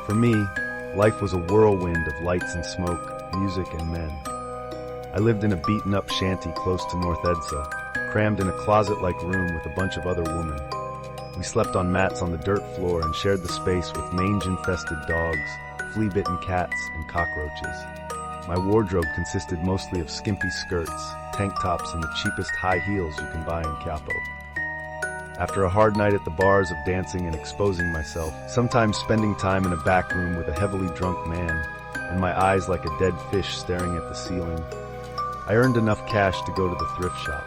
For me, life was a whirlwind of lights and smoke, music and men. I lived in a beaten-up shanty close to North Edsa, crammed in a closet-like room with a bunch of other women. We slept on mats on the dirt floor and shared the space with mange-infested dogs, flea-bitten cats, and cockroaches. My wardrobe consisted mostly of skimpy skirts, tank tops, and the cheapest high heels you can buy in Capo. After a hard night at the bars of dancing and exposing myself, sometimes spending time in a back room with a heavily drunk man, and my eyes like a dead fish staring at the ceiling, I earned enough cash to go to the thrift shop.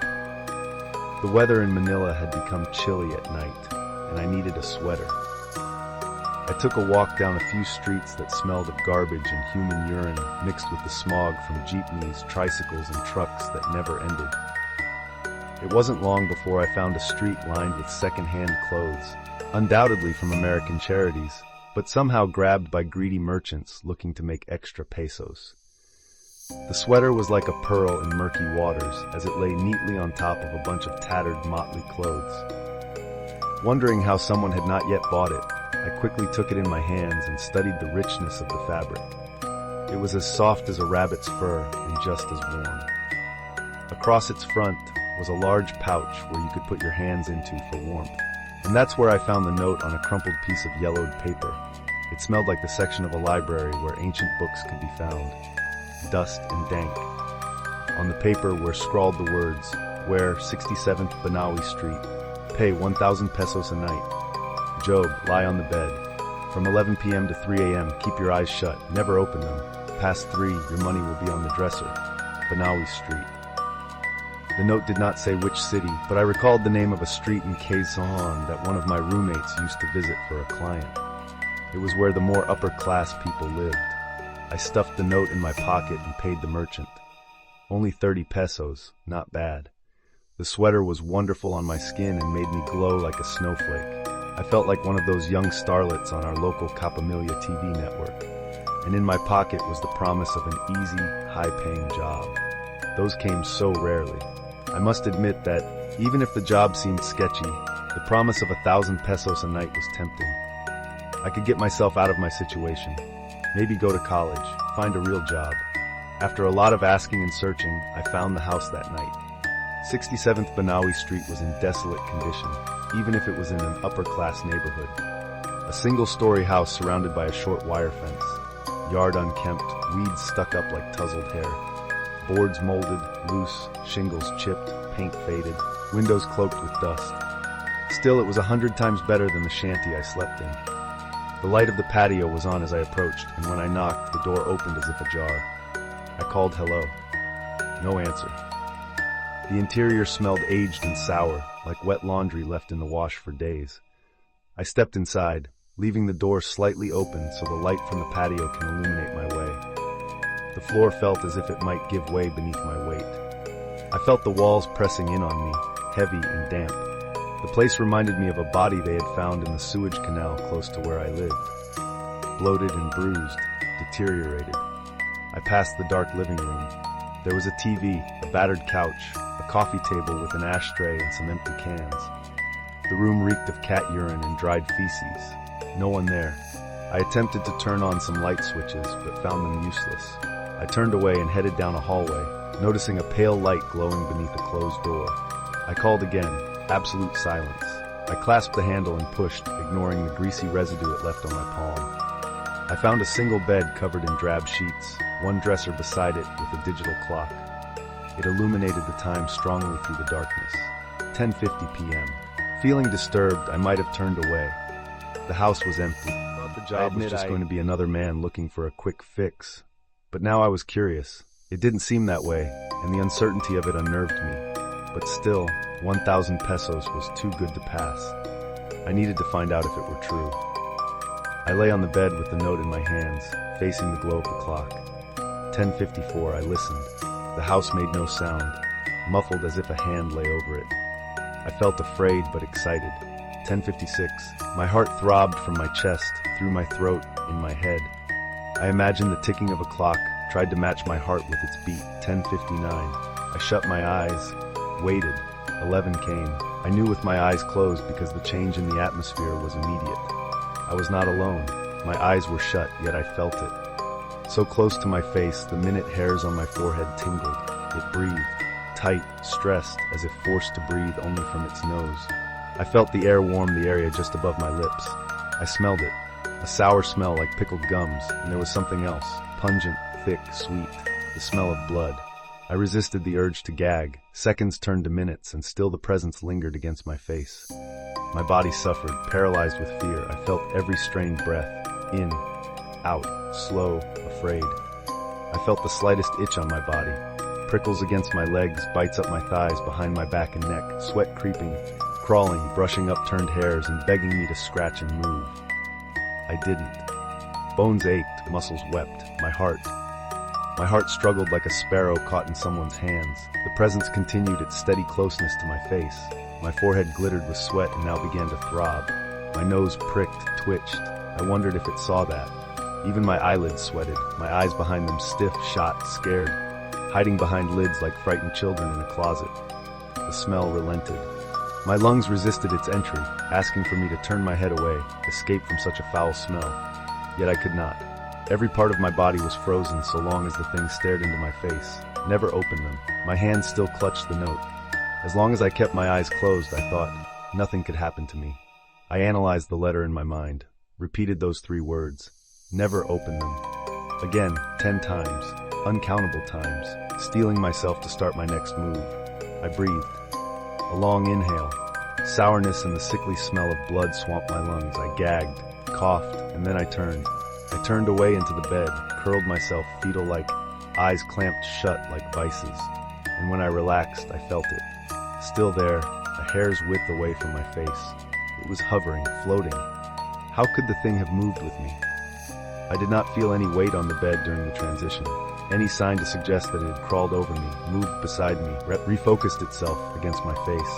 The weather in Manila had become chilly at night, and I needed a sweater. I took a walk down a few streets that smelled of garbage and human urine mixed with the smog from jeepneys, tricycles, and trucks that never ended. It wasn't long before I found a street lined with second-hand clothes, undoubtedly from American charities, but somehow grabbed by greedy merchants looking to make extra pesos. The sweater was like a pearl in murky waters as it lay neatly on top of a bunch of tattered, motley clothes. Wondering how someone had not yet bought it, I quickly took it in my hands and studied the richness of the fabric. It was as soft as a rabbit's fur and just as warm. Across its front was a large pouch where you could put your hands into for warmth. And that's where I found the note on a crumpled piece of yellowed paper. It smelled like the section of a library where ancient books could be found, dust and dank. On the paper were scrawled the words, where 67th Banawi Street, pay 1,000 pesos a night. Job, lie on the bed. From 11 p.m. to 3 a.m., keep your eyes shut, never open them. Past 3, your money will be on the dresser. Banawi Street. The note did not say which city, but I recalled the name of a street in Quezon that one of my roommates used to visit for a client. It was where the more upper-class people lived. I stuffed the note in my pocket and paid the merchant. Only 30 pesos, not bad. The sweater was wonderful on my skin and made me glow like a snowflake. I felt like one of those young starlets on our local Capamilia TV network. And in my pocket was the promise of an easy, high-paying job. Those came so rarely. I must admit that, even if the job seemed sketchy, the promise of 1,000 pesos a night was tempting. I could get myself out of my situation. Maybe go to college, find a real job. After a lot of asking and searching, I found the house that night. 67th Banawi Street was in desolate condition, even if it was in an upper-class neighborhood. A single-story house surrounded by a short wire fence. Yard unkempt, weeds stuck up like tousled hair. Boards molded, loose, shingles chipped, paint faded, windows cloaked with dust. Still, it was 100 times better than the shanty I slept in. The light of the patio was on as I approached, and when I knocked, the door opened as if ajar. I called hello. No answer. The interior smelled aged and sour, like wet laundry left in the wash for days. I stepped inside, leaving the door slightly open so the light from the patio can illuminate my way. The floor felt as if it might give way beneath my weight. I felt the walls pressing in on me, heavy and damp. The place reminded me of a body they had found in the sewage canal close to where I lived. Bloated and bruised, deteriorated. I passed the dark living room. There was a TV, a battered couch, a coffee table with an ashtray and some empty cans. The room reeked of cat urine and dried feces. No one there. I attempted to turn on some light switches, but found them useless. I turned away and headed down a hallway, noticing a pale light glowing beneath a closed door. I called again. Absolute silence. I clasped the handle and pushed, ignoring the greasy residue it left on my palm. I found a single bed covered in drab sheets, one dresser beside it with a digital clock. It illuminated the time strongly through the darkness. 10:50 p.m. Feeling disturbed, I might have turned away. The house was empty. The job was just going to be another man looking for a quick fix. But now I was curious. It didn't seem that way, and the uncertainty of it unnerved me. But still, 1,000 pesos was too good to pass. I needed to find out if it were true. I lay on the bed with the note in my hands, facing the glow of the clock. 10:54, I listened. The house made no sound, muffled as if a hand lay over it. I felt afraid but excited. 10:56, my heart throbbed from my chest, through my throat, in my head. I imagined the ticking of a clock, tried to match my heart with its beat. 10:59. I shut my eyes, waited. 11 came. I knew with my eyes closed because the change in the atmosphere was immediate. I was not alone. My eyes were shut, yet I felt it. So close to my face, the minute hairs on my forehead tingled. It breathed, tight, stressed, as if forced to breathe only from its nose. I felt the air warm the area just above my lips. I smelled it, a sour smell like pickled gums, and there was something else, pungent, thick, sweet, the smell of blood. I resisted the urge to gag. Seconds turned to minutes, and still the presence lingered against my face. My body suffered, paralyzed with fear. I felt every strained breath, in, out, slow, afraid. I felt the slightest itch on my body, prickles against my legs, bites up my thighs, behind my back and neck, sweat creeping, crawling, brushing upturned hairs, and begging me to scratch and move. I didn't. Bones ached, muscles wept, my heart struggled like a sparrow caught in someone's hands. The presence continued its steady closeness to my face. My forehead glittered with sweat and now began to throb. My nose pricked, twitched. I wondered if it saw that. Even my eyelids sweated, my eyes behind them stiff, shot, scared, hiding behind lids like frightened children in a closet. The smell relented. My lungs resisted its entry, asking for me to turn my head away, escape from such a foul smell. Yet I could not. Every part of my body was frozen so long as the thing stared into my face. Never opened them. My hands still clutched the note. As long as I kept my eyes closed, I thought, nothing could happen to me. I analyzed the letter in my mind, repeated those 3 words. Never open them. Again, 10 times, uncountable times, steeling myself to start my next move. I breathed. A long inhale. Sourness and the sickly smell of blood swamped my lungs. I gagged, coughed, and then I turned. I turned away into the bed, curled myself fetal-like, eyes clamped shut like vices. And when I relaxed, I felt it. Still there, a hair's width away from my face. It was hovering, floating. How could the thing have moved with me? I did not feel any weight on the bed during the transition. Any sign to suggest that it had crawled over me, moved beside me, refocused itself against my face.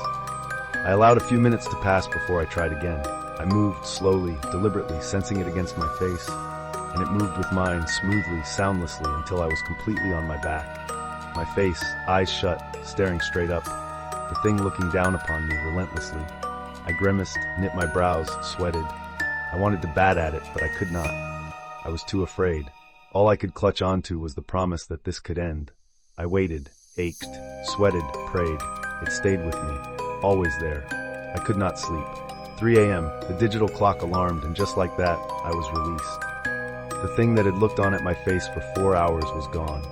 I allowed a few minutes to pass before I tried again. I moved slowly, deliberately, sensing it against my face, and it moved with mine, smoothly, soundlessly, until I was completely on my back. My face, eyes shut, staring straight up, the thing looking down upon me relentlessly. I grimaced, knit my brows, sweated. I wanted to bat at it, but I could not. I was too afraid. All I could clutch onto was the promise that this could end. I waited, ached, sweated, prayed. It stayed with me, always there. I could not sleep. 3 a.m., the digital clock alarmed, and just like that, I was released. The thing that had looked on at my face for 4 hours was gone.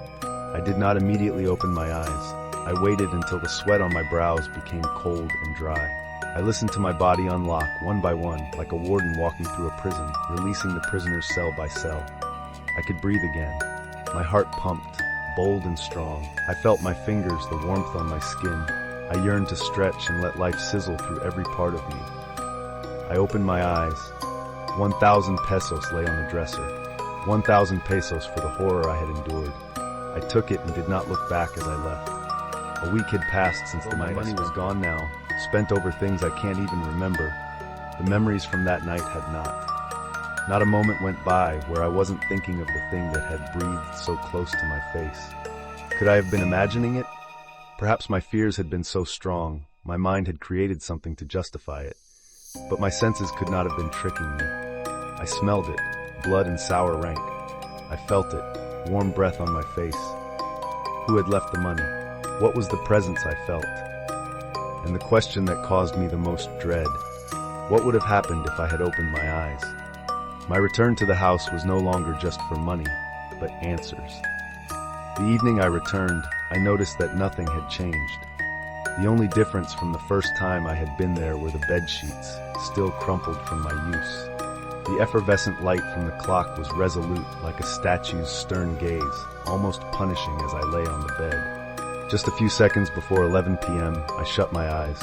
I did not immediately open my eyes. I waited until the sweat on my brows became cold and dry. I listened to my body unlock, one by one, like a warden walking through a prison, releasing the prisoners cell by cell. I could breathe again. My heart pumped, bold and strong. I felt my fingers, the warmth on my skin. I yearned to stretch and let life sizzle through every part of me. I opened my eyes. 1,000 pesos lay on the dresser. 1,000 pesos for the horror I had endured. I took it and did not look back as I left. A week had passed since the night. My money was gone now, spent over things I can't even remember. The memories from that night had not. Not a moment went by where I wasn't thinking of the thing that had breathed so close to my face. Could I have been imagining it? Perhaps my fears had been so strong, my mind had created something to justify it. But my senses could not have been tricking me. I smelled it, blood and sour rank. I felt it, warm breath on my face. Who had left the money? What was the presence I felt? And the question that caused me the most dread: what would have happened if I had opened my eyes? My return to the house was no longer just for money, but answers. The evening I returned, I noticed that nothing had changed. The only difference from the first time I had been there were the bed sheets, still crumpled from my use. The effervescent light from the clock was resolute, like a statue's stern gaze, almost punishing as I lay on the bed. Just a few seconds before 11 p.m., I shut my eyes.